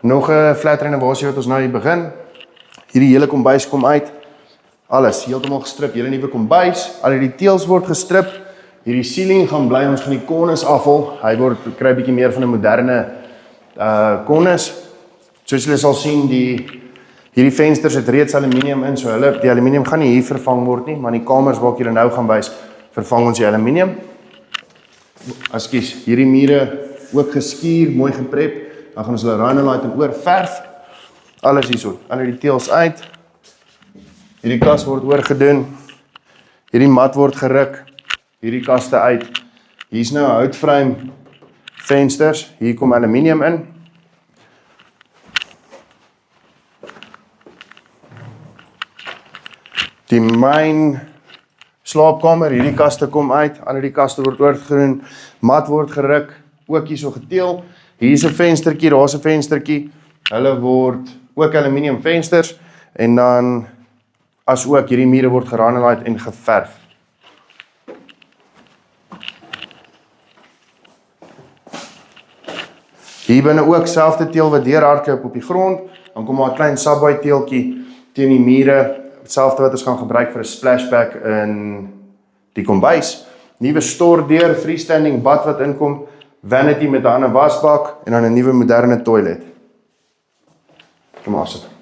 Nog 'n flat renovasie wat ons nou hier begin. Hierdie hele kombuis kom uit. Alles heeltemal gestrip, hele nuwe kombuis. Al hierdie teëls word gestrip. Hierdie ceiling gaan bly, ons gaan die corners afhaal. Hy kry 'n bietjie meer van 'n moderne corners. Soos julle sal sien, hierdie vensters het reeds aluminium in, so die aluminium gaan nie hier vervang word nie, maar in die kamers waar ek julle nou gaan wys, vervang ons die aluminium. Ekskuus, hierdie mure ook geskuur, mooi geprep. Dan gaan ons hulle Rhinolite en oor verf. Alles hierso, al die teëls uit. Hierdie kas word oorgedoen. Hierdie mat word geruk. Hierdie kaste uit. Hier's nou 'n houtframe vensters. Hier kom aluminium in. Die main slaapkamer, hierdie kaste kom uit. Al die kaste word oorgedoen. Mat word geruk, ook hierso geteel. Hier's 'n venstertjie, daar's 'n venstertjie. Hulle word ook aluminium vensters en dan as ook hierdie mure word granulate en geverf. Hier binne ook selfde teel wat deurhardloop op die grond, dan kom maar 'n klein subway teeltjie teen die mure, hetselfde wat ons gaan gebruik vir 'n splashback in die kombuis. Nuwe stordeur, freestanding bad wat inkom, vanity met 'n ander wasbak en dan 'n nuwe moderne toilet. Kom maar sit.